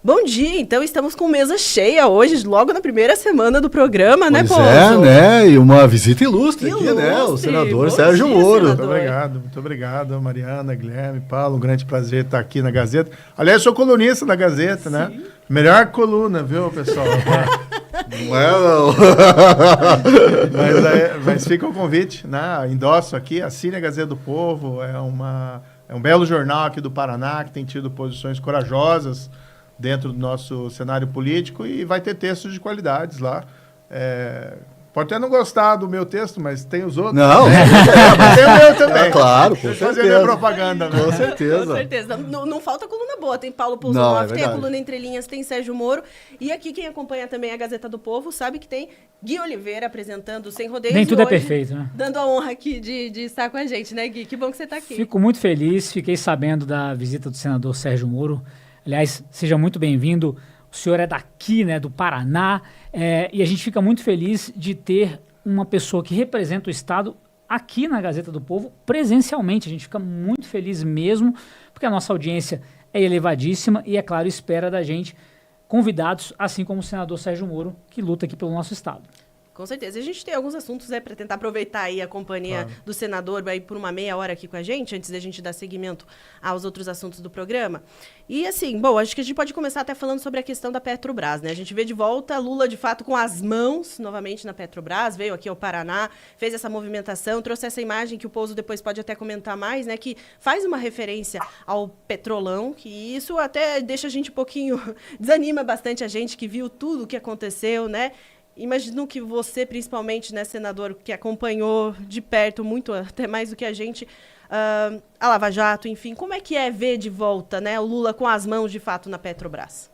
Bom dia, então estamos com mesa cheia hoje, logo na primeira semana do programa, né, Pouso? né? E uma visita ilustre aqui, né? O senador Sérgio Moro. Senador. Muito obrigado, Mariana, Guilherme, Paulo. Um grande prazer estar aqui na Gazeta. Aliás, sou colunista da Gazeta, né? Melhor coluna, viu, pessoal? Não é, não. Mas fica o convite, né? Endosso aqui, assine a Gazeta do Povo. É um belo jornal aqui do Paraná, que tem tido posições corajosas dentro do nosso cenário político e vai ter textos de qualidades lá. Pode até não gostar do meu texto, mas tem os outros. Não, tem o meu também. É claro, com Deixa eu fazer certeza. minha propaganda, né? Com certeza. Com certeza. Não falta coluna boa. Tem Paulo Pouso Não, Nobre, é tem a verdade. coluna Entre Linhas, tem Sérgio Moro. E aqui quem acompanha também a Gazeta do Povo sabe que tem Gui Oliveira apresentando Sem Rodeios. Nem e tudo é hoje perfeito, né? Dando a honra aqui de estar com a gente, né, Gui? Que bom que você está aqui. Fico muito feliz, fiquei sabendo da visita do senador Sérgio Moro. Aliás, seja muito bem-vindo. O senhor é daqui, né, do Paraná, e a gente fica muito feliz de ter uma pessoa que representa o Estado aqui na Gazeta do Povo presencialmente. A gente fica muito feliz mesmo, porque a nossa audiência é elevadíssima e, é claro, espera da gente convidados, assim como o senador Sérgio Moro, que luta aqui pelo nosso Estado. Com certeza. E a gente tem alguns assuntos para tentar aproveitar aí a companhia do senador aí por uma meia hora aqui com a gente, antes da gente dar seguimento aos outros assuntos do programa. E assim, bom, acho que a gente pode começar até falando sobre a questão da Petrobras, né? A gente vê de volta Lula, de fato, com as mãos novamente na Petrobras, veio aqui ao Paraná, fez essa movimentação, trouxe essa imagem que o Pouso depois pode até comentar mais, né? Que faz uma referência ao petrolão, que isso até deixa a gente um pouquinho, desanima bastante a gente que viu tudo o que aconteceu, né? Imagino que você, principalmente, né, senador, que acompanhou de perto, muito até mais do que a gente, a Lava Jato, enfim, como é que é ver de volta, né, o Lula com as mãos, de fato, na Petrobras?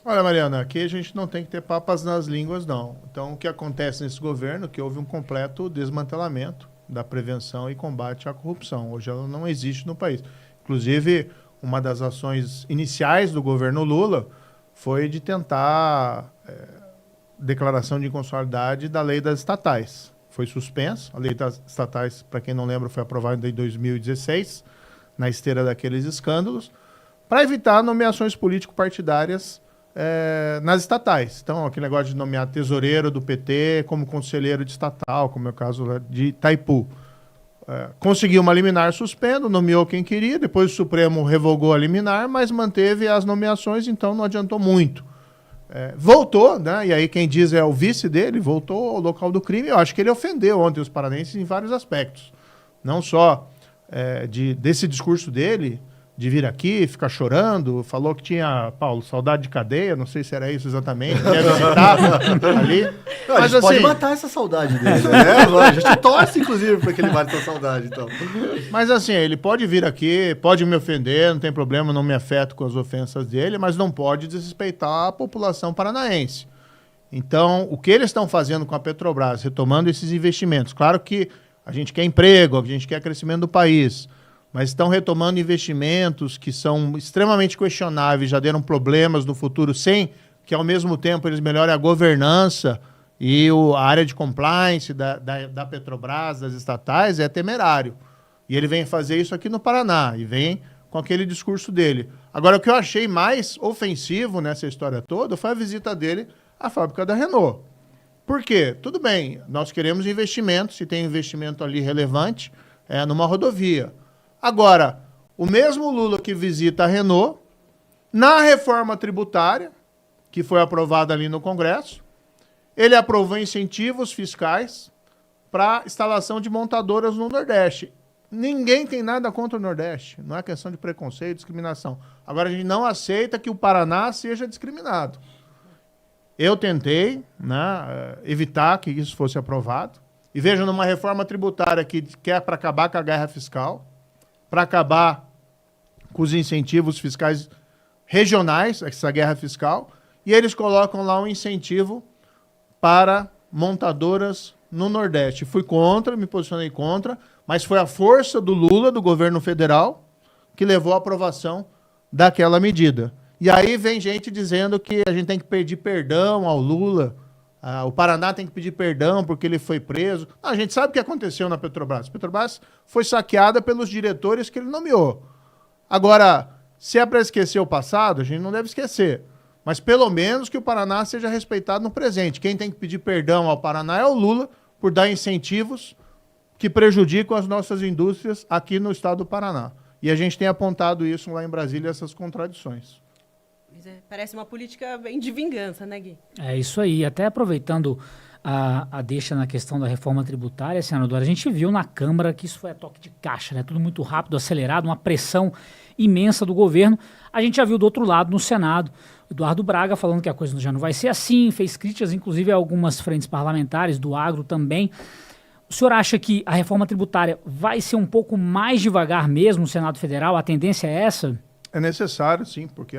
Olha, Mariana, aqui a gente não tem que ter papas nas línguas, não. Então, o que acontece nesse governo é que houve um completo desmantelamento da prevenção e combate à corrupção. Hoje ela não existe no país. Inclusive, uma das ações iniciais do governo Lula foi de tentar declaração de inconstitucionalidade da lei das estatais. Foi suspenso. A lei das estatais, para quem não lembra, foi aprovada em 2016, na esteira daqueles escândalos, para evitar nomeações político-partidárias nas estatais. Então, aquele negócio de nomear tesoureiro do PT como conselheiro de estatal, como é o caso de Itaipu. Conseguiu uma liminar suspendo, nomeou quem queria, depois o Supremo revogou a liminar, mas manteve as nomeações, então não adiantou muito. Voltou, né? E aí quem diz é o vice dele, voltou ao local do crime. Eu acho que ele ofendeu ontem os paranenses em vários aspectos. Não só desse discurso dele, de vir aqui, ficar chorando, falou que tinha, Paulo, saudade de cadeia, não sei se era isso exatamente, quer visitar ali. Não, a gente pode matar essa saudade dele, né? A gente torce, inclusive, para que ele mate essa saudade, então. Mas assim, ele pode vir aqui, pode me ofender, não tem problema, não me afeto com as ofensas dele, mas não pode desrespeitar a população paranaense. Então, o que eles estão fazendo com a Petrobras, retomando esses investimentos, claro que a gente quer emprego, a gente quer crescimento do país, mas estão retomando investimentos que são extremamente questionáveis, já deram problemas no futuro, sem que, ao mesmo tempo, eles melhorem a governança e a área de compliance da Petrobras, das estatais, é temerário. E ele vem fazer isso aqui no Paraná, e vem com aquele discurso dele. Agora, o que eu achei mais ofensivo nessa história toda foi a visita dele à fábrica da Renault. Por quê? Tudo bem, nós queremos investimento, se tem investimento ali relevante, numa rodovia. Agora, o mesmo Lula que visita a Renault, na reforma tributária, que foi aprovada ali no Congresso, ele aprovou incentivos fiscais para instalação de montadoras no Nordeste. Ninguém tem nada contra o Nordeste, não é questão de preconceito, discriminação. Agora, a gente não aceita que o Paraná seja discriminado. Eu tentei, né, evitar que isso fosse aprovado. E veja, numa reforma tributária que é para acabar com a guerra fiscal, para acabar com os incentivos fiscais regionais, essa guerra fiscal, e eles colocam lá um incentivo para montadoras no Nordeste. Fui contra, me posicionei contra, mas foi a força do Lula, do governo federal, que levou à aprovação daquela medida. E aí vem gente dizendo que a gente tem que pedir perdão ao Lula, o Paraná tem que pedir perdão porque ele foi preso. A gente sabe o que aconteceu na Petrobras. A Petrobras foi saqueada pelos diretores que ele nomeou. Agora, se é para esquecer o passado, a gente não deve esquecer. Mas pelo menos que o Paraná seja respeitado no presente. Quem tem que pedir perdão ao Paraná é o Lula por dar incentivos que prejudicam as nossas indústrias aqui no estado do Paraná. E a gente tem apontado isso lá em Brasília, essas contradições. Parece uma política bem de vingança, né, Gui? É isso aí. Até aproveitando a deixa na questão da reforma tributária, senadora, a gente viu na Câmara que isso foi a toque de caixa, né? Tudo muito rápido, acelerado, uma pressão imensa do governo. A gente já viu do outro lado, no Senado, Eduardo Braga falando que a coisa já não vai ser assim, fez críticas, inclusive, a algumas frentes parlamentares, do agro também. O senhor acha que a reforma tributária vai ser um pouco mais devagar mesmo no Senado Federal? A tendência é essa? É necessário, sim, porque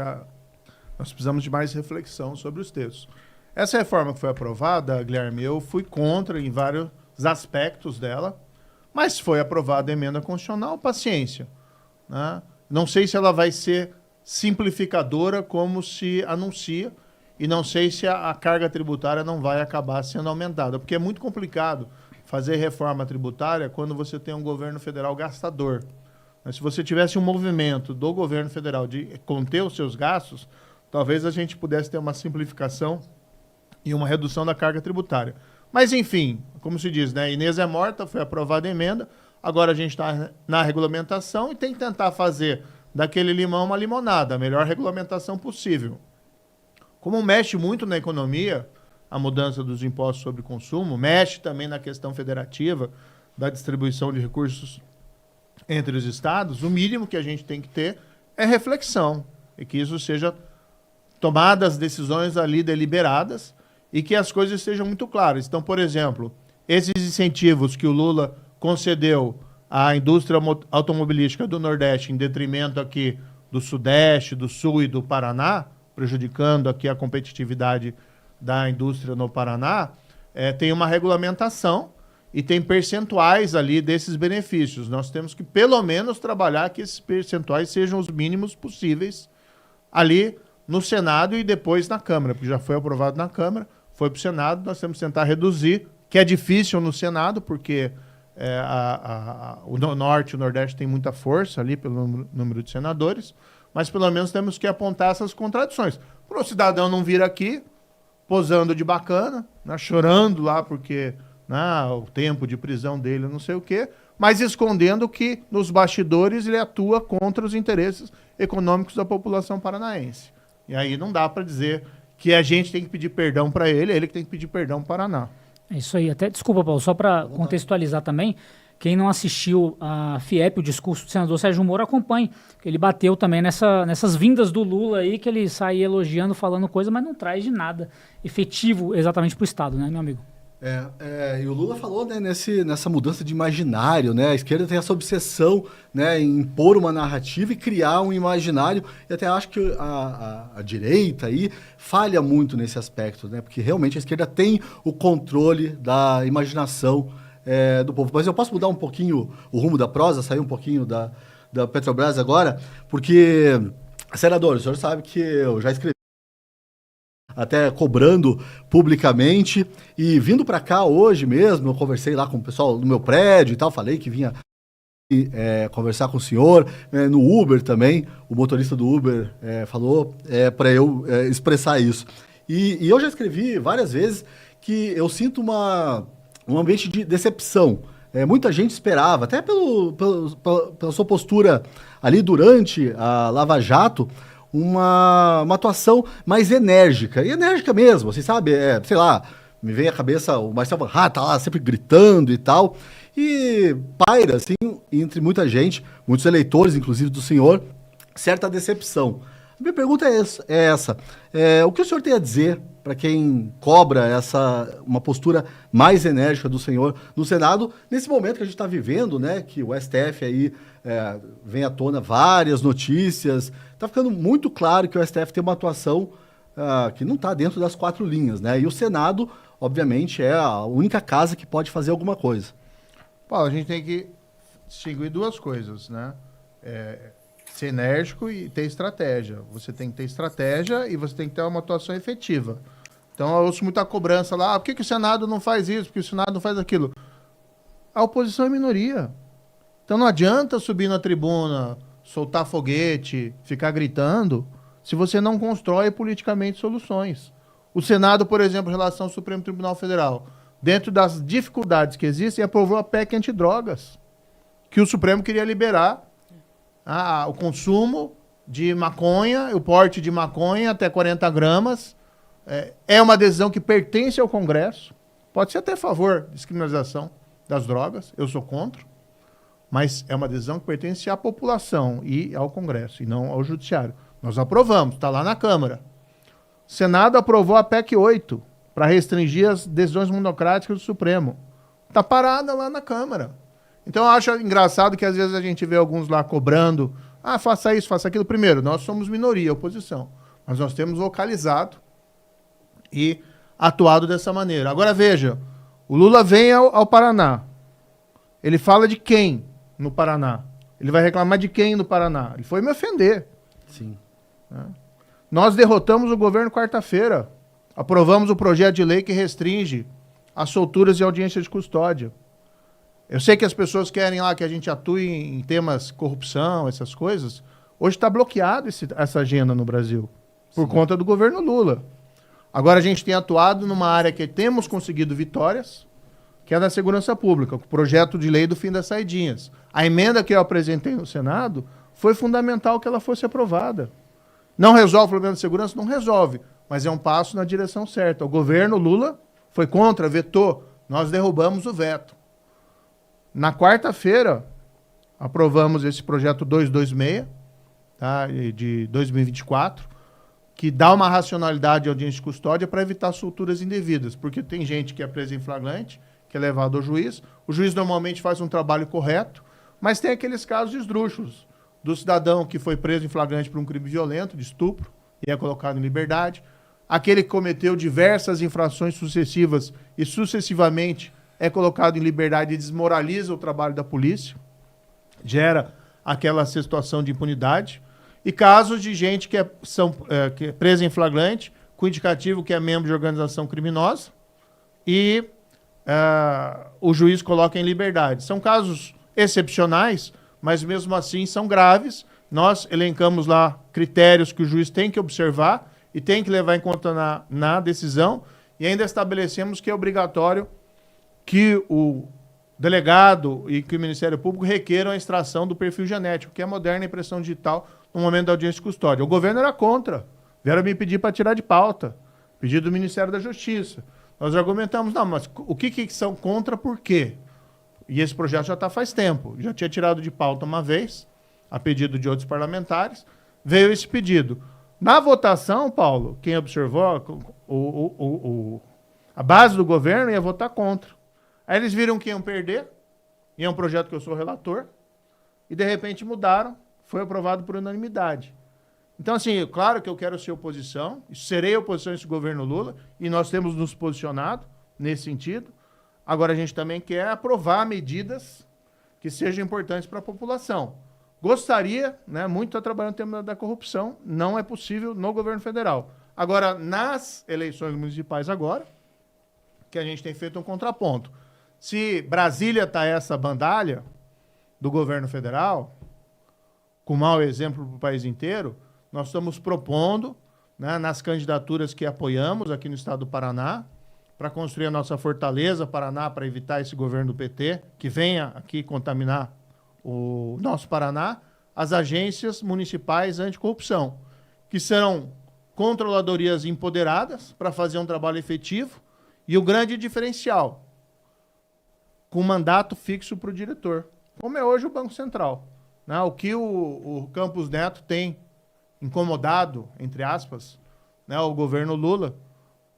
nós precisamos de mais reflexão sobre os textos. Essa reforma que foi aprovada, Guilherme, eu fui contra em vários aspectos dela, mas foi aprovada a emenda constitucional, paciência, né? Não sei se ela vai ser simplificadora como se anuncia, e não sei se a carga tributária não vai acabar sendo aumentada, porque é muito complicado fazer reforma tributária quando você tem um governo federal gastador. Mas se você tivesse um movimento do governo federal de conter os seus gastos, talvez a gente pudesse ter uma simplificação e uma redução da carga tributária. Mas, enfim, como se diz, né? Inês é morta, foi aprovada a emenda, agora a gente está na regulamentação e tem que tentar fazer daquele limão uma limonada, a melhor regulamentação possível. Como mexe muito na economia, a mudança dos impostos sobre consumo, mexe também na questão federativa da distribuição de recursos entre os estados, o mínimo que a gente tem que ter é reflexão, e que isso seja tomadas decisões ali deliberadas, e que as coisas sejam muito claras. Então, por exemplo, esses incentivos que o Lula concedeu à indústria automobilística do Nordeste em detrimento aqui do Sudeste, do Sul e do Paraná, prejudicando aqui a competitividade da indústria no Paraná, tem uma regulamentação e tem percentuais ali desses benefícios. Nós temos que, pelo menos, trabalhar que esses percentuais sejam os mínimos possíveis ali no Senado e depois na Câmara, porque já foi aprovado na Câmara, foi para o Senado, nós temos que tentar reduzir, que é difícil no Senado, porque o Norte e o Nordeste tem muita força ali pelo número de senadores, mas pelo menos temos que apontar essas contradições. Para o cidadão não vir aqui, posando de bacana, né, chorando lá porque o tempo de prisão dele não sei o quê, mas escondendo que nos bastidores ele atua contra os interesses econômicos da população paranaense. E aí não dá para dizer que a gente tem que pedir perdão para ele, é ele que tem que pedir perdão para o Paraná. É isso aí. Até, desculpa, Paulo, só para contextualizar também, quem não assistiu a FIEP, o discurso do senador Sérgio Moro, acompanhe. Ele bateu também nessas vindas do Lula aí, que ele sai elogiando, falando coisa, mas não traz de nada efetivo exatamente para o Estado, né, meu amigo? E o Lula falou, né, nessa mudança de imaginário, né? A esquerda tem essa obsessão, né, em impor uma narrativa e criar um imaginário. E até acho que a direita aí falha muito nesse aspecto, né? Porque realmente a esquerda tem o controle da imaginação do povo. Mas eu posso mudar um pouquinho o rumo da prosa, sair um pouquinho da Petrobras agora? Porque, senador, o senhor sabe que eu já escrevi até cobrando publicamente, e vindo para cá hoje mesmo, eu conversei lá com o pessoal do meu prédio e tal, falei que vinha conversar com o senhor, no Uber também, o motorista do Uber falou para eu expressar isso. E eu já escrevi várias vezes que eu sinto um ambiente de decepção. Muita gente esperava, até pela sua postura ali durante a Lava Jato, uma atuação mais enérgica. E enérgica mesmo, você sabe, sei lá, me vem à cabeça o Marcelo Van Hatt, tá lá sempre gritando e tal. E paira, assim, entre muita gente, muitos eleitores, inclusive do senhor, certa decepção. A minha pergunta é essa. O que o senhor tem a dizer para quem cobra uma postura mais enérgica do senhor no Senado, nesse momento que a gente está vivendo, né, que o STF aí vem à tona várias notícias, está ficando muito claro que o STF tem uma atuação que não está dentro das 4 linhas, né, e o Senado, obviamente, é a única casa que pode fazer alguma coisa. Paulo, a gente tem que distinguir 2 coisas, né, ser enérgico e ter estratégia. Você tem que ter estratégia e você tem que ter uma atuação efetiva. Então, eu ouço muita cobrança lá, por que o Senado não faz isso, por que o Senado não faz aquilo? A oposição é minoria. Então, não adianta subir na tribuna, soltar foguete, ficar gritando, se você não constrói politicamente soluções. O Senado, por exemplo, em relação ao Supremo Tribunal Federal, dentro das dificuldades que existem, aprovou a PEC antidrogas, que o Supremo queria liberar o consumo de maconha, o porte de maconha até 40 gramas. É uma decisão que pertence ao Congresso. Pode ser até a favor da descriminalização das drogas, eu sou contra, mas é uma decisão que pertence à população e ao Congresso, e não ao Judiciário. Nós aprovamos, está lá na Câmara. O Senado aprovou a PEC 8, para restringir as decisões monocráticas do Supremo. Está parada lá na Câmara. Então eu acho engraçado que às vezes a gente vê alguns lá cobrando, faça isso, faça aquilo. Primeiro, nós somos minoria, oposição, mas nós temos vocalizado e atuado dessa maneira. Agora veja, o Lula vem ao Paraná. Ele fala de quem no Paraná? Ele vai reclamar de quem no Paraná? Ele foi me ofender. Sim. Nós derrotamos o governo quarta-feira. Aprovamos o projeto de lei que restringe as solturas e audiência de custódia. Eu sei que as pessoas querem lá que a gente atue em temas corrupção, essas coisas. Hoje está bloqueado essa agenda no Brasil, por conta do governo Lula. Agora a gente tem atuado numa área que temos conseguido vitórias, que é da segurança pública, com o projeto de lei do fim das saidinhas. A emenda que eu apresentei no Senado foi fundamental que ela fosse aprovada. Não resolve o problema de segurança? Não resolve, mas é um passo na direção certa. O governo Lula foi contra, vetou. Nós derrubamos o veto. Na quarta-feira, aprovamos esse projeto 226, tá, de 2024, que dá uma racionalidade à audiência de custódia para evitar solturas indevidas, porque tem gente que é presa em flagrante, que é levado ao juiz. O juiz normalmente faz um trabalho correto, mas tem aqueles casos esdrúxulos do cidadão que foi preso em flagrante por um crime violento, de estupro, e é colocado em liberdade. Aquele que cometeu diversas infrações sucessivas e sucessivamente é colocado em liberdade e desmoraliza o trabalho da polícia, gera aquela situação de impunidade. E casos de gente que é presa em flagrante, com indicativo que é membro de organização criminosa, e o juiz coloca em liberdade. São casos excepcionais, mas mesmo assim são graves. Nós elencamos lá critérios que o juiz tem que observar e tem que levar em conta na decisão, e ainda estabelecemos que é obrigatório que o delegado e que o Ministério Público requeram a extração do perfil genético, que é a moderna impressão digital no momento da audiência de custódia. O governo era contra, vieram me pedir para tirar de pauta, pedido do Ministério da Justiça. Nós argumentamos, não, mas o que são contra, por quê? E esse projeto já está faz tempo, já tinha tirado de pauta uma vez, a pedido de outros parlamentares, veio esse pedido. Na votação, Paulo, quem observou, a base do governo ia votar contra. Aí eles viram que iam perder, e é um projeto que eu sou relator, e de repente mudaram, foi aprovado por unanimidade. Então, assim, claro que eu quero ser oposição, serei oposição a esse governo Lula, e nós temos nos posicionado nesse sentido. Agora a gente também quer aprovar medidas que sejam importantes para a população. Gostaria, né, muito está trabalhando no tema da corrupção, não é possível no governo federal. Agora, nas eleições municipais agora, que a gente tem feito um contraponto. Se Brasília está essa bandalha do governo federal, com mau exemplo para o país inteiro, nós estamos propondo, né, nas candidaturas que apoiamos aqui no estado do Paraná, para construir a nossa fortaleza Paraná, para evitar esse governo do PT, que venha aqui contaminar o nosso Paraná, as agências municipais anticorrupção, que serão controladorias empoderadas para fazer um trabalho efetivo, e o grande diferencial, com mandato fixo para o diretor, como é hoje o Banco Central. Né? O que o Campos Neto tem incomodado, entre aspas, né, o governo Lula,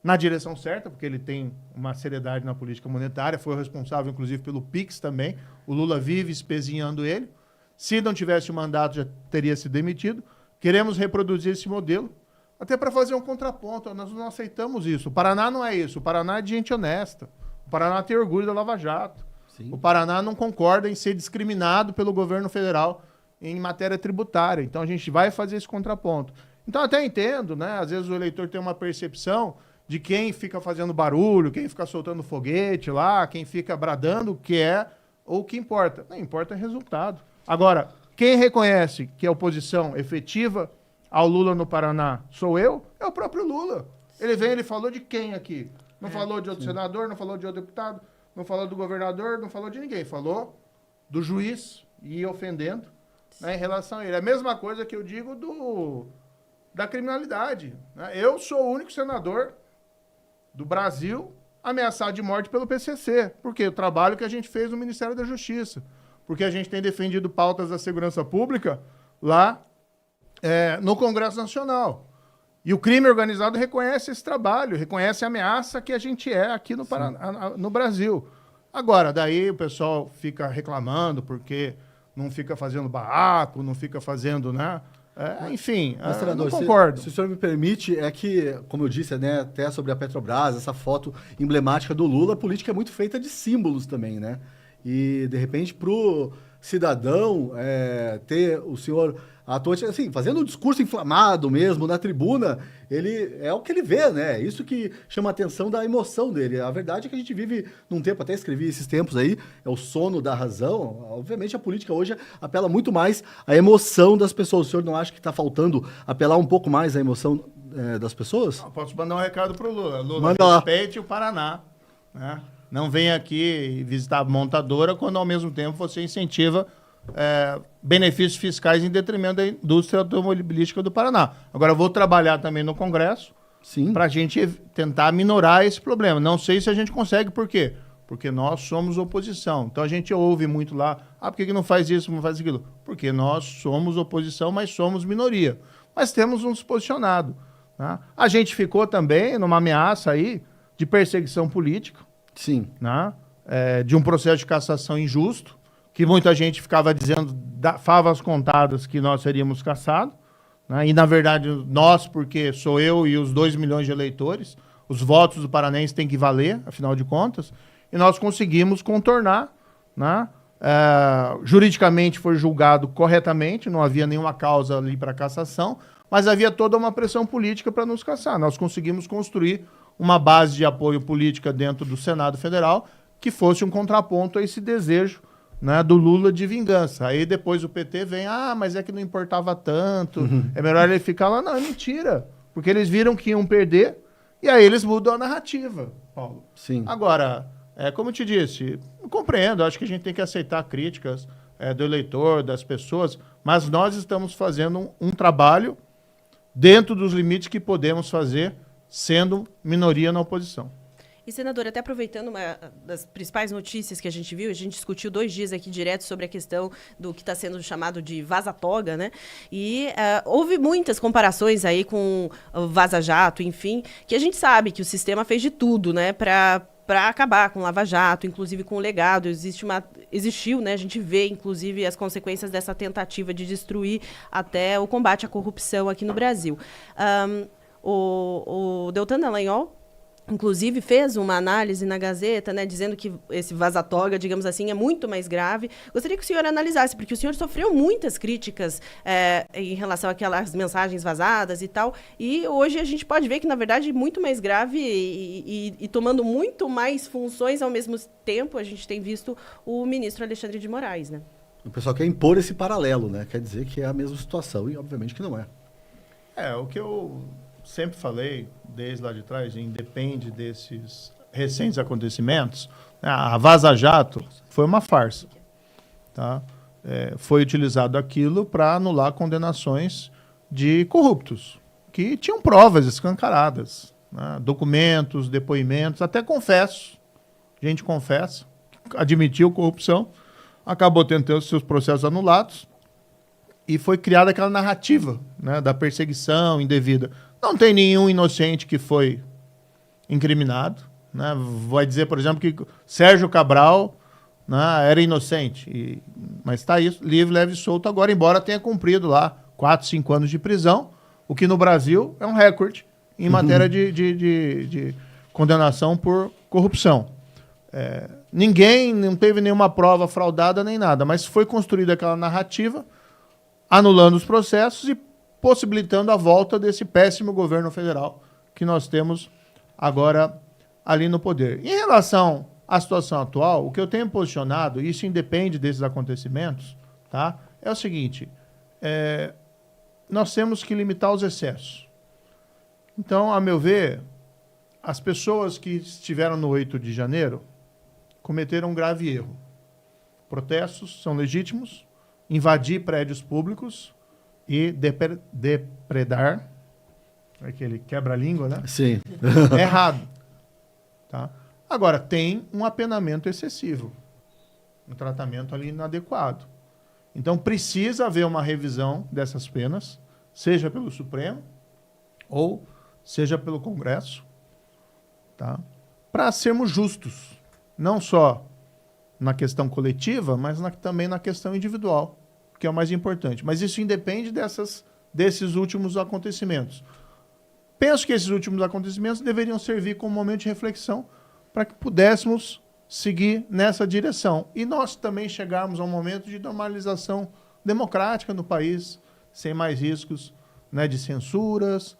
na direção certa, porque ele tem uma seriedade na política monetária, foi o responsável, inclusive, pelo PIX também. O Lula vive espezinhando ele. Se não tivesse o mandato, já teria se demitido. Queremos reproduzir esse modelo, até para fazer um contraponto. Nós não aceitamos isso. O Paraná não é isso. O Paraná é de gente honesta. O Paraná tem orgulho da Lava Jato. Sim. O Paraná não concorda em ser discriminado pelo governo federal em matéria tributária. Então, a gente vai fazer esse contraponto. Então, até entendo, né? Às vezes o eleitor tem uma percepção de quem fica fazendo barulho, quem fica soltando foguete lá, quem fica bradando o que é ou o que importa. Não importa o resultado. Agora, quem reconhece que a oposição efetiva ao Lula no Paraná sou eu, é o próprio Lula. Ele falou de quem aqui? Não falou de outro senador, não falou de outro deputado, não falou do governador, não falou de ninguém. Falou do juiz e ofendendo, né, em relação a ele. É a mesma coisa que eu digo da criminalidade, né? Eu sou o único senador do Brasil ameaçado de morte pelo PCC. Por quê? O trabalho que a gente fez no Ministério da Justiça. Porque a gente tem defendido pautas da segurança pública lá no Congresso Nacional. E o crime organizado reconhece esse trabalho, reconhece a ameaça que a gente é aqui no Brasil. Agora, daí o pessoal fica reclamando porque não fica fazendo barraco, não fica fazendo, né? Enfim, mas, senador, não concordo. Se o senhor me permite, é que, como eu disse, né, até sobre a Petrobras, essa foto emblemática do Lula, a política é muito feita de símbolos também, né? E, de repente, para o cidadão ter o senhor atuante, assim, fazendo um discurso inflamado mesmo na tribuna, ele é o que ele vê, né? Isso que chama a atenção da emoção dele. A verdade é que a gente vive num tempo, até escrevi esses tempos aí, é o sono da razão. Obviamente a política hoje apela muito mais à emoção das pessoas. O senhor não acha que está faltando apelar um pouco mais à emoção das pessoas? Posso mandar um recado pro Lula. Lula, manda respeite o Paraná, né? Não venha aqui visitar a montadora quando, ao mesmo tempo, você incentiva benefícios fiscais em detrimento da indústria automobilística do Paraná. Agora, eu vou trabalhar também no Congresso para a gente tentar minorar esse problema. Não sei se a gente consegue, por quê? Porque nós somos oposição. Então, a gente ouve muito lá, por que não faz isso, não faz aquilo? Porque nós somos oposição, mas somos minoria. Mas temos nos posicionado. Né? A gente ficou também numa ameaça aí de perseguição política. Sim. Né? De um processo de cassação injusto, que muita gente ficava dizendo, favas contadas, que nós seríamos cassados, né? E, na verdade, nós, porque sou eu e os 2 milhões de eleitores, os votos do Paranense têm que valer, afinal de contas, e nós conseguimos contornar, né? Juridicamente foi julgado corretamente, não havia nenhuma causa ali para cassação, mas havia toda uma pressão política para nos cassar. Nós conseguimos construir uma base de apoio política dentro do Senado Federal que fosse um contraponto a esse desejo, né, do Lula de vingança. Aí depois o PT vem, mas é que não importava tanto, é melhor ele ficar lá. Não, é mentira, porque eles viram que iam perder e aí eles mudam a narrativa, Paulo. Sim. Agora, como eu te disse, eu compreendo, acho que a gente tem que aceitar críticas do eleitor, das pessoas, mas nós estamos fazendo um trabalho dentro dos limites que podemos fazer, sendo minoria na oposição. E, senador, até aproveitando uma das principais notícias que a gente viu, a gente discutiu 2 dias aqui direto sobre a questão do que está sendo chamado de vaza-toga, né? E houve muitas comparações aí com o vaza-jato, enfim, que a gente sabe que o sistema fez de tudo, né, para acabar com o Lava Jato, inclusive com o legado. Existiu, né? A gente vê, inclusive, as consequências dessa tentativa de destruir até o combate à corrupção aqui no Brasil. O Deltan Dallagnol, inclusive, fez uma análise na Gazeta, né, dizendo que esse vaza-toga, digamos assim, é muito mais grave. Gostaria que o senhor analisasse, porque o senhor sofreu muitas críticas em relação àquelas mensagens vazadas e tal, e hoje a gente pode ver que, na verdade, é muito mais grave e tomando muito mais funções ao mesmo tempo, a gente tem visto o ministro Alexandre de Moraes, né? O pessoal quer impor esse paralelo, né? Quer dizer que é a mesma situação e, obviamente, que não é. O que eu sempre falei, desde lá de trás, independe desses recentes acontecimentos, a Vaza Jato foi uma farsa. Tá? Foi utilizado aquilo para anular condenações de corruptos, que tinham provas escancaradas, né? Documentos, depoimentos, até confesso, gente confessa, admitiu corrupção, acabou tendo seus processos anulados e foi criada aquela narrativa, né, da perseguição indevida. Não tem nenhum inocente que foi incriminado, né? Vai dizer, por exemplo, que Sérgio Cabral, né, era inocente, mas está isso, livre, leve e solto agora, embora tenha cumprido lá 4, 5 anos de prisão, o que no Brasil é um recorde em matéria de condenação por corrupção. Ninguém, não teve nenhuma prova fraudada nem nada, mas foi construída aquela narrativa, anulando os processos e possibilitando a volta desse péssimo governo federal que nós temos agora ali no poder. Em relação à situação atual, o que eu tenho posicionado, isso independe desses acontecimentos, tá? É o seguinte, nós temos que limitar os excessos. Então, a meu ver, as pessoas que estiveram no 8 de janeiro cometeram um grave erro. Protestos são legítimos, invadir prédios públicos e depredar, aquele quebra-língua, né? Sim. É errado. Tá? Agora, tem um apenamento excessivo, um tratamento ali inadequado. Então, precisa haver uma revisão dessas penas, seja pelo Supremo ou seja pelo Congresso, tá? Para sermos justos, não só na questão coletiva, mas também na questão individual, que é o mais importante. Mas isso independe desses últimos acontecimentos. Penso que esses últimos acontecimentos deveriam servir como momento de reflexão para que pudéssemos seguir nessa direção. E nós também chegarmos a um momento de normalização democrática no país, sem mais riscos, né, de censuras.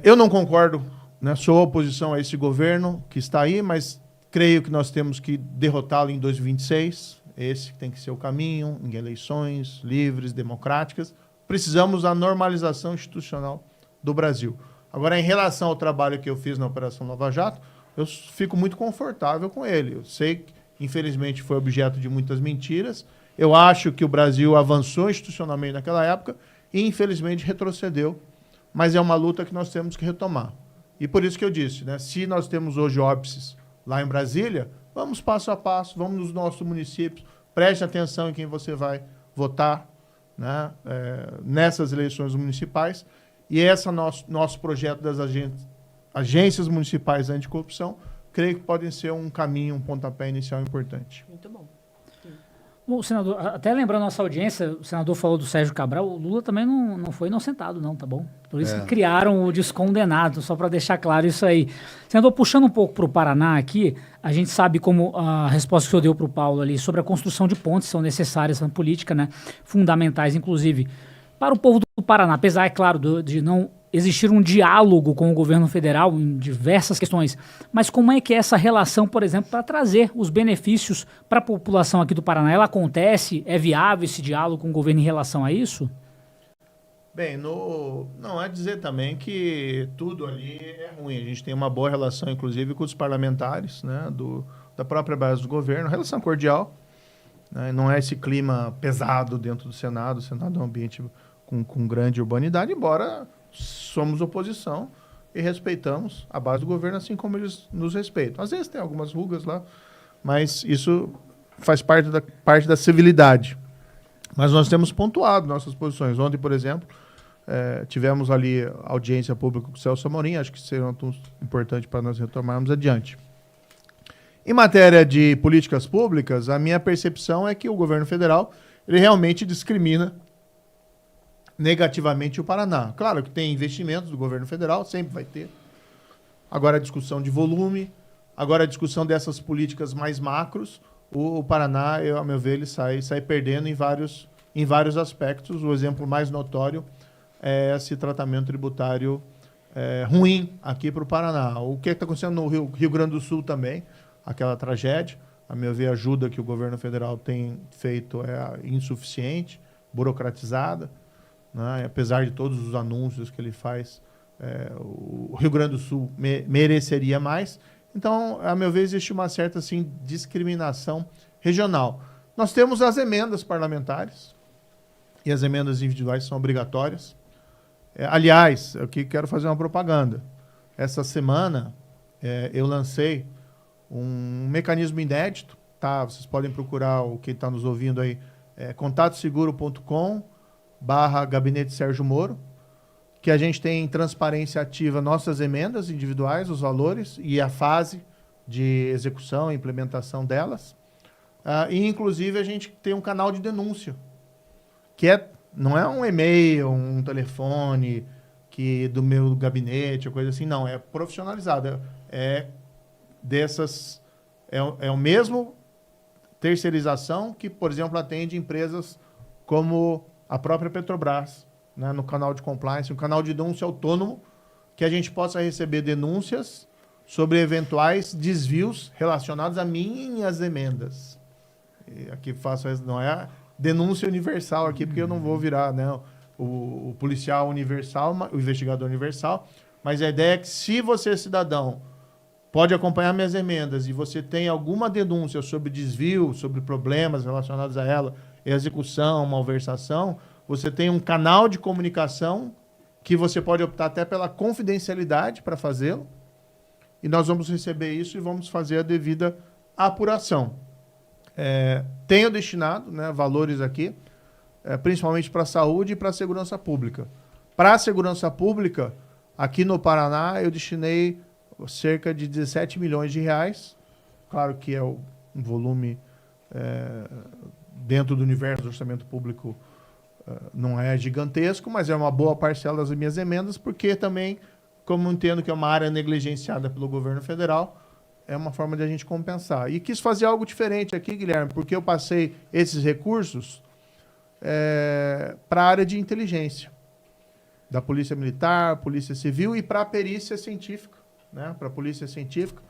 Eu não concordo, né, sou oposição a esse governo que está aí, mas creio que nós temos que derrotá-lo em 2026. Esse tem que ser o caminho, em eleições livres, democráticas. Precisamos da normalização institucional do Brasil. Agora, em relação ao trabalho que eu fiz na Operação Lava Jato, eu fico muito confortável com ele. Eu sei que, infelizmente, foi objeto de muitas mentiras. Eu acho que o Brasil avançou institucionalmente naquela época e, infelizmente, retrocedeu. Mas é uma luta que nós temos que retomar. E por isso que eu disse, né, se nós temos hoje óbices lá em Brasília, vamos passo a passo, vamos nos nossos municípios, preste atenção em quem você vai votar, né, nessas eleições municipais. E esse nosso projeto das agências municipais anticorrupção, creio que podem ser um caminho, um pontapé inicial importante. Muito bom. Bom, senador, até lembrando a nossa audiência, o senador falou do Sérgio Cabral, o Lula também não foi inocentado, não, tá bom? Por isso que criaram o descondenado, só para deixar claro isso aí. Senador, puxando um pouco para o Paraná aqui, a gente sabe como a resposta que o senhor deu para o Paulo ali sobre a construção de pontes são necessárias na política, né? Fundamentais, inclusive, para o povo do Paraná, apesar, é claro, de não existir um diálogo com o governo federal em diversas questões. Mas como é que é essa relação, por exemplo, para trazer os benefícios para a população aqui do Paraná? Ela acontece? É viável esse diálogo com o governo em relação a isso? Bem, não é dizer também que tudo ali é ruim. A gente tem uma boa relação, inclusive, com os parlamentares, né, da própria base do governo, relação cordial, né, não é esse clima pesado dentro do Senado. O Senado é um ambiente com grande urbanidade, embora somos oposição e respeitamos a base do governo, assim como eles nos respeitam. Às vezes tem algumas rugas lá, mas isso faz parte da civilidade. Mas nós temos pontuado nossas posições. Ontem, por exemplo, tivemos ali audiência pública com o Celso Amorim, acho que será um assunto importante para nós retomarmos adiante. Em matéria de políticas públicas, a minha percepção é que o governo federal ele realmente discrimina negativamente o Paraná. Claro que tem investimentos do governo federal, sempre vai ter. Agora a discussão de volume, agora a discussão dessas políticas mais macros, o Paraná, a meu ver, ele sai perdendo em vários aspectos. O exemplo mais notório é esse tratamento tributário ruim aqui para o Paraná. O que está acontecendo no Rio Grande do Sul também, aquela tragédia, a meu ver, a ajuda que o governo federal tem feito é insuficiente, burocratizada, né? Apesar de todos os anúncios que ele faz, o Rio Grande do Sul mereceria mais. Então, a meu ver, existe uma certa assim, discriminação regional. Nós temos as emendas parlamentares e as emendas individuais são obrigatórias. Aliás, eu quero fazer uma propaganda. Essa semana eu lancei um mecanismo inédito, tá? Vocês podem procurar, quem está nos ouvindo aí, contatoseguro.com/Gabinete Sérgio Moro, que a gente tem em transparência ativa nossas emendas individuais, os valores e a fase de execução e implementação delas. E, inclusive, a gente tem um canal de denúncia, que não é um e-mail, um telefone do meu gabinete, ou coisa assim, não, é profissionalizado. É o mesmo terceirização que, por exemplo, atende empresas como a própria Petrobras, né, no canal de compliance, um canal de denúncia autônomo, que a gente possa receber denúncias sobre eventuais desvios relacionados a minhas emendas. E aqui faço, não é a denúncia universal aqui, porque eu não vou virar, né, o policial universal, o investigador universal, mas a ideia é que se você, cidadão, pode acompanhar minhas emendas e você tem alguma denúncia sobre desvio, sobre problemas relacionados a ela, execução, malversação, você tem um canal de comunicação que você pode optar até pela confidencialidade para fazê-lo, e nós vamos receber isso e vamos fazer a devida apuração. Tenho destinado, né, valores aqui, principalmente para a saúde e para a segurança pública. Para a segurança pública, aqui no Paraná, eu destinei cerca de 17 milhões de reais. Claro que é um volume dentro do universo do orçamento público, não é gigantesco, mas é uma boa parcela das minhas emendas, porque também, como eu entendo que é uma área negligenciada pelo governo federal, é uma forma de a gente compensar. E quis fazer algo diferente aqui, Guilherme, porque eu passei esses recursos para a área de inteligência, da Polícia Militar, Polícia Civil e para a perícia científica, né? Para a Polícia Científica,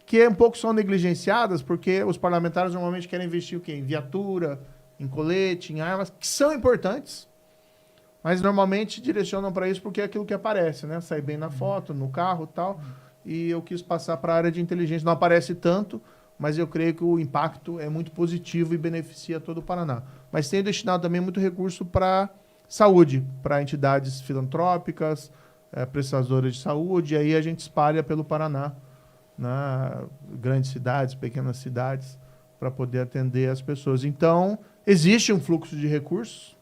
que um pouco são negligenciadas, porque os parlamentares normalmente querem investir o quê? Em viatura, em colete, em armas, que são importantes, mas normalmente direcionam para isso porque é aquilo que aparece, né? Sai bem na foto, no carro e tal. E eu quis passar para a área de inteligência. Não aparece tanto, mas eu creio que o impacto é muito positivo e beneficia todo o Paraná. Mas tenho destinado também muito recurso para saúde, para entidades filantrópicas, prestadoras de saúde, e aí a gente espalha pelo Paraná, né? Grandes cidades, pequenas cidades, para poder atender as pessoas. Então, existe um fluxo de recursos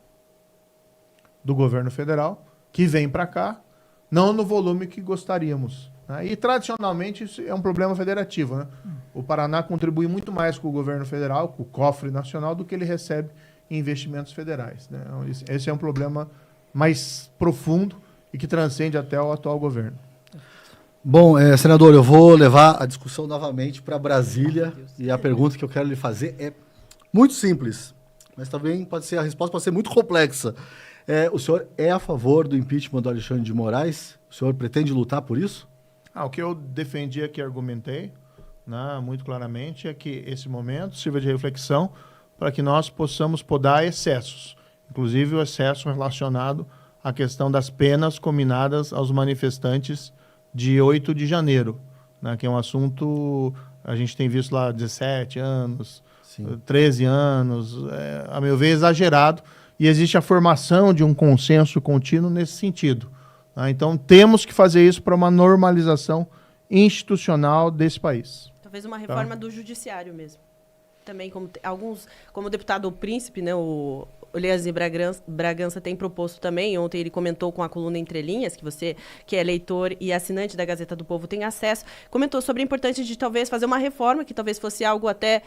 do governo federal que vem para cá, não no volume que gostaríamos, né? E, tradicionalmente, isso é um problema federativo, né? O Paraná contribui muito mais com o governo federal, com o cofre nacional, do que ele recebe em investimentos federais, né? Esse é um problema mais profundo e que transcende até o atual governo. Bom, senador, eu vou levar a discussão novamente para Brasília e a pergunta que eu quero lhe fazer é muito simples, mas também a resposta pode ser muito complexa. O senhor é a favor do impeachment do Alexandre de Moraes? O senhor pretende lutar por isso? O que eu defendi aqui, argumentei, né, muito claramente, é que esse momento sirva de reflexão para que nós possamos podar excessos, inclusive o excesso relacionado à questão das penas combinadas aos manifestantes de 8 de janeiro, né, que é um assunto, a gente tem visto lá 17 anos, Sim. 13 anos, a meu ver, exagerado, e existe a formação de um consenso contínuo nesse sentido. Então, temos que fazer isso para uma normalização institucional desse país. Talvez uma reforma do judiciário mesmo. Também, como como o deputado Príncipe, né, o Elias Bragança tem proposto também. Ontem ele comentou com a coluna Entre Linhas, que você, que é leitor e assinante da Gazeta do Povo, tem acesso. Comentou sobre a importância de talvez fazer uma reforma, que talvez fosse algo até,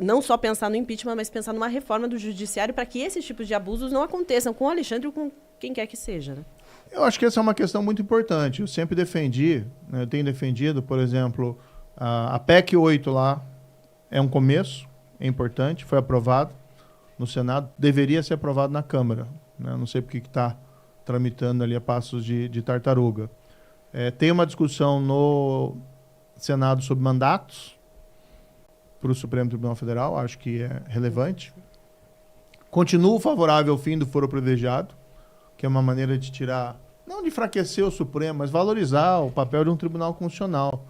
não só pensar no impeachment, mas pensar numa reforma do judiciário para que esses tipos de abusos não aconteçam com o Alexandre ou com quem quer que seja, né? Eu acho que essa é uma questão muito importante. Eu sempre defendi, né, eu tenho defendido, por exemplo, a PEC 8 lá é um começo, é importante, foi aprovado no Senado, deveria ser aprovado na Câmara, né? Não sei porque que está tramitando ali a passos de tartaruga. Tem uma discussão no Senado sobre mandatos para o Supremo Tribunal Federal, acho que é relevante. Continuo favorável ao fim do foro privilegiado, que é uma maneira de tirar, não de enfraquecer o Supremo, mas valorizar o papel de um tribunal constitucional.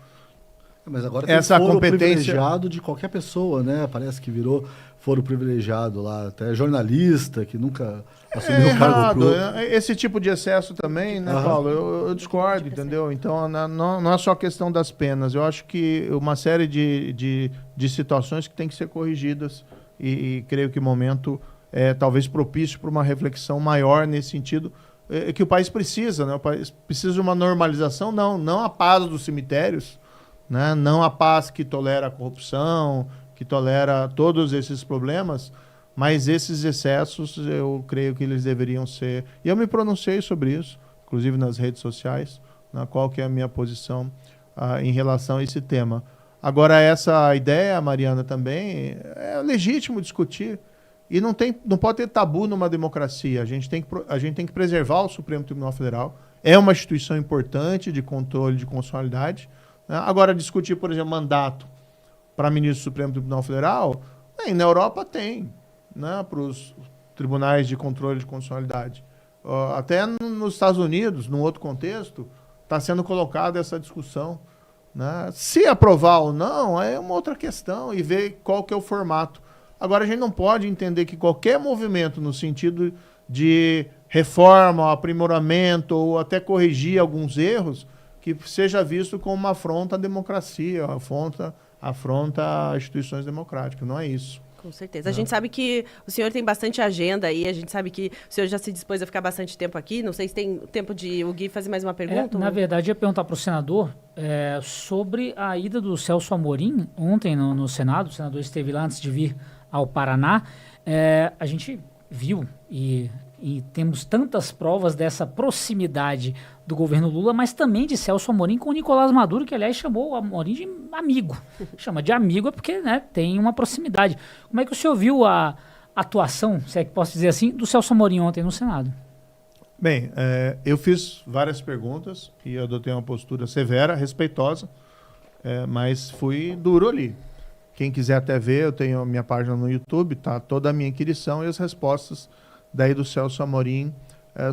Mas agora tem essa foro competência privilegiado de qualquer pessoa, né? Parece que virou foro privilegiado lá, até jornalista que nunca assumiu o cargo público. Esse tipo de excesso também, né, Paulo? Eu discordo, entendeu? Então, não é só questão das penas. Eu acho que uma série de situações que tem que ser corrigidas e creio que o momento talvez propício para uma reflexão maior nesse sentido, que o país precisa, né? O país precisa de uma normalização, não a paz dos cemitérios, né? Não a paz que tolera a corrupção, que tolera todos esses problemas, mas esses excessos eu creio que eles deveriam ser... E eu me pronunciei sobre isso, inclusive nas redes sociais, né? Qual que é a minha posição em relação a esse tema. Agora, essa ideia, Mariana, também é legítimo discutir. E não pode ter tabu numa democracia. A gente tem que preservar o Supremo Tribunal Federal. É uma instituição importante de controle de constitucionalidade, né? Agora, discutir, por exemplo, mandato para ministro do Supremo Tribunal Federal, na Europa tem, né, para os tribunais de controle de constitucionalidade. Até nos Estados Unidos, num outro contexto, está sendo colocada essa discussão, né? Se aprovar ou não, é uma outra questão e ver qual que é o formato. Agora, a gente não pode entender que qualquer movimento no sentido de reforma, aprimoramento ou até corrigir alguns erros, que seja visto como uma afronta à democracia, afronta a instituições democráticas. Não é isso. Com certeza. A gente sabe que o senhor tem bastante agenda aí, a gente sabe que o senhor já se dispôs a ficar bastante tempo aqui. Não sei se tem tempo de o Gui fazer mais uma pergunta. Na verdade, eu ia perguntar para o senador sobre a ida do Celso Amorim ontem no Senado. O senador esteve lá antes de vir ao Paraná. A gente viu e temos tantas provas dessa proximidade do governo Lula, mas também de Celso Amorim com o Nicolás Maduro, que, aliás, chamou o Amorim de amigo. Chama de amigo porque, né, tem uma proximidade. Como é que o senhor viu a atuação, se é que posso dizer assim, do Celso Amorim ontem no Senado? Bem, eu fiz várias perguntas e adotei uma postura severa, respeitosa, mas fui duro ali. Quem quiser até ver, eu tenho a minha página no YouTube, tá toda a minha inquirição e as respostas daí do Celso Amorim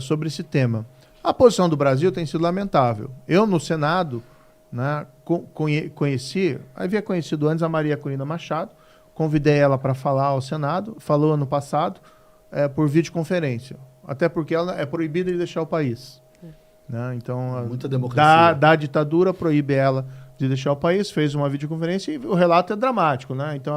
sobre esse tema. A posição do Brasil tem sido lamentável. Eu, no Senado, né, havia conhecido antes a Maria Corina Machado, convidei ela para falar ao Senado, falou ano passado, por videoconferência, até porque ela é proibida de deixar o país. Né? Então, muita democracia. Da ditadura proíbe ela de deixar o país, fez uma videoconferência e o relato é dramático. Né? Então,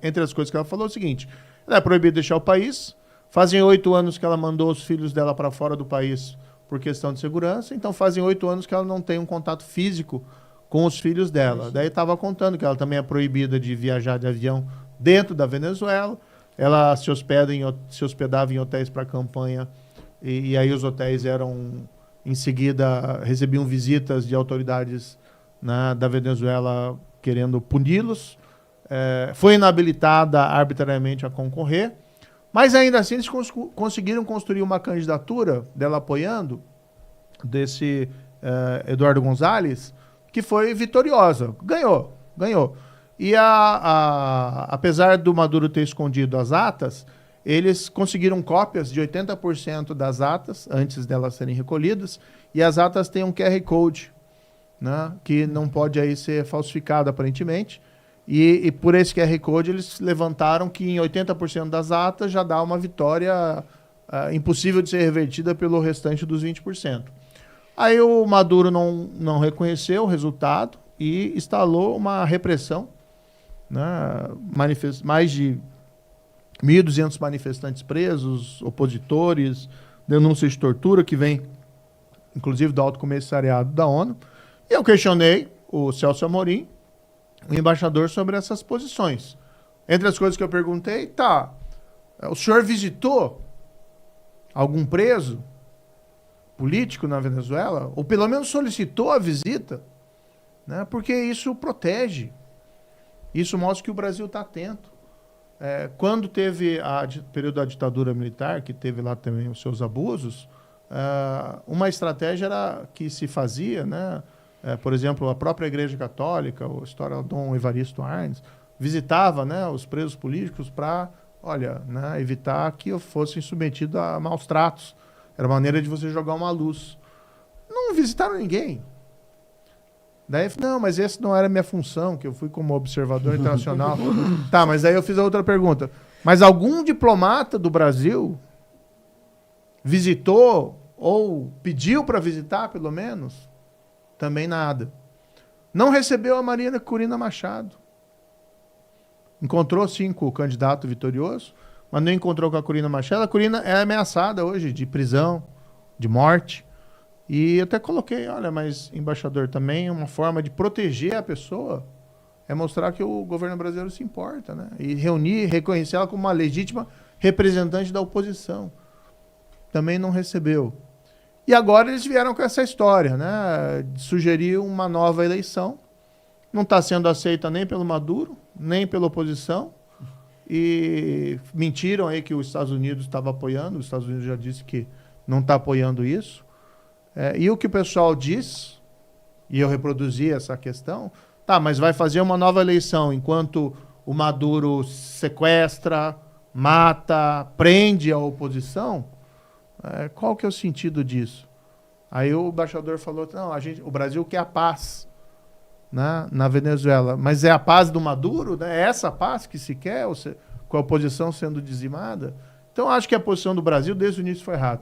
entre as coisas que ela falou, é o seguinte: ela é proibida de deixar o país. Fazem 8 anos que ela mandou os filhos dela para fora do país por questão de segurança. Então, fazem 8 anos que ela não tem um contato físico com os filhos dela. Daí estava contando que ela também é proibida de viajar de avião dentro da Venezuela. Ela se hospedava em hotéis para campanha e aí os hotéis em seguida, recebiam visitas de autoridades, né, da Venezuela querendo puni-los. Foi inabilitada arbitrariamente a concorrer. Mas ainda assim eles conseguiram construir uma candidatura dela apoiando, desse Eduardo Gonzalez, que foi vitoriosa. Ganhou. E apesar do Maduro ter escondido as atas, eles conseguiram cópias de 80% das atas, antes delas serem recolhidas, e as atas têm um QR Code, né, que não pode aí ser falsificado aparentemente. E por esse QR Code eles levantaram que em 80% das atas já dá uma vitória impossível de ser revertida pelo restante dos 20%. Aí o Maduro não reconheceu o resultado e instalou uma repressão, né? Mais de 1.200 manifestantes presos, opositores, denúncias de tortura que vem, inclusive, do Alto Comissariado da ONU. E eu questionei o Celso Amorim, o embaixador, sobre essas posições. Entre as coisas que eu perguntei, o senhor visitou algum preso político na Venezuela? Ou pelo menos solicitou a visita? Né? Porque isso protege. Isso mostra que o Brasil está atento. Quando teve o período da ditadura militar, que teve lá também os seus abusos, uma estratégia era que se fazia, né? Por exemplo, a própria Igreja Católica, a história do Dom Evaristo Arnes, visitava, né, os presos políticos para, né, evitar que fossem submetidos a maus tratos. Era uma maneira de você jogar uma luz. Não visitaram ninguém. Daí, não, mas essa não era a minha função, que eu fui como observador internacional. Tá, mas aí eu fiz a outra pergunta. Mas algum diplomata do Brasil visitou ou pediu para visitar, pelo menos? Também nada. Não recebeu a Maria Corina Machado. Encontrou, sim, com o candidato vitorioso, mas não encontrou com a Corina Machado. A Corina é ameaçada hoje de prisão, de morte. E eu até coloquei, mas, embaixador, também uma forma de proteger a pessoa é mostrar que o governo brasileiro se importa, né? E reconhecer ela como uma legítima representante da oposição. Também não recebeu. E agora eles vieram com essa história, né? Sugerir uma nova eleição. Não está sendo aceita nem pelo Maduro, nem pela oposição. E mentiram aí que os Estados Unidos estava apoiando. Os Estados Unidos já disse que não está apoiando isso. E o que o pessoal diz, e eu reproduzi essa questão, mas vai fazer uma nova eleição enquanto o Maduro sequestra, mata, prende a oposição. Qual que é o sentido disso? Aí o embaixador falou, não, o Brasil quer a paz, né, na Venezuela. Mas é a paz do Maduro? Né? É essa paz que se quer, com a oposição sendo dizimada? Então, acho que a posição do Brasil, desde o início, foi errada.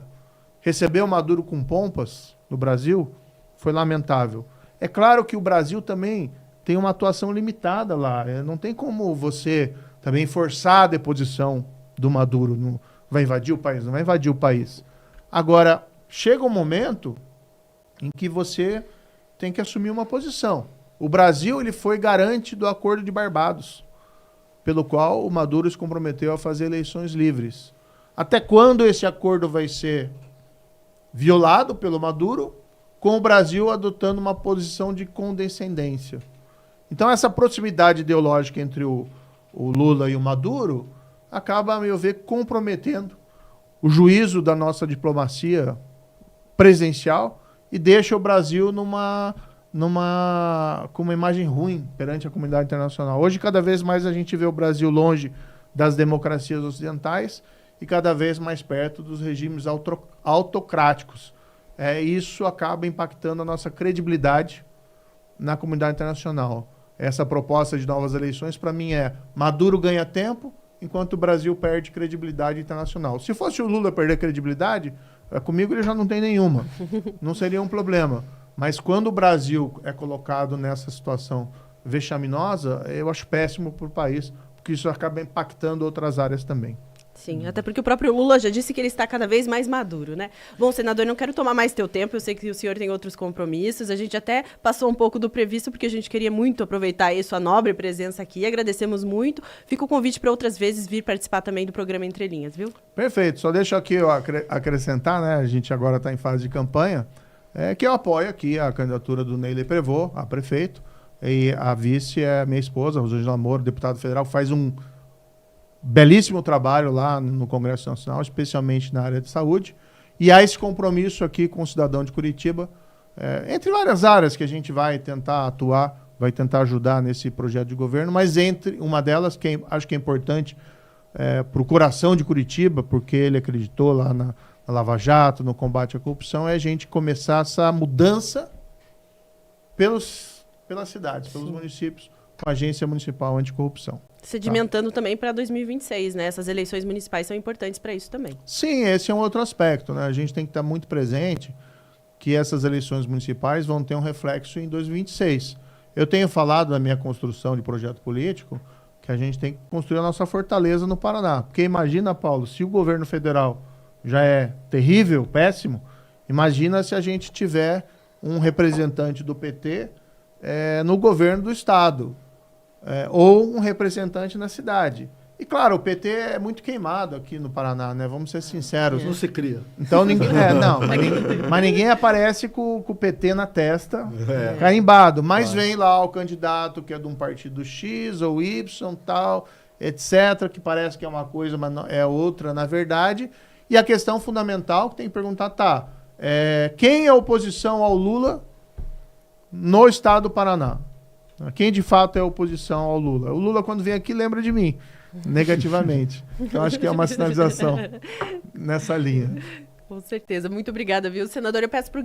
Receber o Maduro com pompas no Brasil foi lamentável. É claro que o Brasil também tem uma atuação limitada lá. Não tem como você também forçar a deposição do Maduro. Não vai invadir o país? Não vai invadir o país. Agora, chega um momento em que você tem que assumir uma posição. O Brasil ele foi garante do Acordo de Barbados, pelo qual o Maduro se comprometeu a fazer eleições livres. Até quando esse acordo vai ser violado pelo Maduro, com o Brasil adotando uma posição de condescendência? Então essa proximidade ideológica entre o Lula e o Maduro acaba, a meu ver, comprometendo o juízo da nossa diplomacia presencial e deixa o Brasil com uma imagem ruim perante a comunidade internacional. Hoje, cada vez mais a gente vê o Brasil longe das democracias ocidentais e cada vez mais perto dos regimes autocráticos. Isso acaba impactando a nossa credibilidade na comunidade internacional. Essa proposta de novas eleições, para mim, Maduro ganha tempo, enquanto o Brasil perde credibilidade internacional. Se fosse o Lula perder credibilidade, comigo ele já não tem nenhuma. Não seria um problema. Mas quando o Brasil é colocado nessa situação vexaminosa, eu acho péssimo para o país, porque isso acaba impactando outras áreas também. Sim, até porque o próprio Lula já disse que ele está cada vez mais maduro, né? Bom, senador, não quero tomar mais teu tempo, eu sei que o senhor tem outros compromissos, a gente até passou um pouco do previsto, porque a gente queria muito aproveitar aí sua nobre presença aqui, agradecemos muito, fica o convite para outras vezes vir participar também do programa Entre Linhas, viu? Perfeito, só deixa aqui eu acrescentar, né, a gente agora está em fase de campanha, que eu apoio aqui a candidatura do Neyley Prévost a prefeito, e a vice é minha esposa, Rosângela Moro, deputada federal, faz um belíssimo trabalho lá no Congresso Nacional, especialmente na área de saúde. E há esse compromisso aqui com o cidadão de Curitiba, entre várias áreas que a gente vai tentar atuar, vai tentar ajudar nesse projeto de governo, mas entre uma delas, que acho que é importante para o coração de Curitiba, porque ele acreditou lá na Lava Jato, no combate à corrupção, é a gente começar essa mudança pelas cidades, pelos municípios, com a Agência Municipal Anticorrupção. Sedimentando também para 2026, né? Essas eleições municipais são importantes para isso também. Sim, esse é um outro aspecto, né? A gente tem que estar muito presente que essas eleições municipais vão ter um reflexo em 2026. Eu tenho falado na minha construção de projeto político que a gente tem que construir a nossa fortaleza no Paraná. Porque imagina, Paulo, se o governo federal já é terrível, péssimo, imagina se a gente tiver um representante do PT no governo do estado. Ou um representante na cidade. E claro, o PT é muito queimado aqui no Paraná, né? Vamos ser sinceros. Não se cria. Então ninguém. Mas ninguém aparece com o PT na testa, carimbado. Mas vem lá o candidato que é de um partido X ou Y, tal, etc., que parece que é uma coisa, mas não, é outra, na verdade. E a questão fundamental que tem que perguntar, quem é a oposição ao Lula no estado do Paraná? Quem de fato é a oposição ao Lula? O Lula, quando vem aqui, lembra de mim, negativamente. Então, acho que é uma sinalização nessa linha. Com certeza. Muito obrigada, viu, senador? Eu peço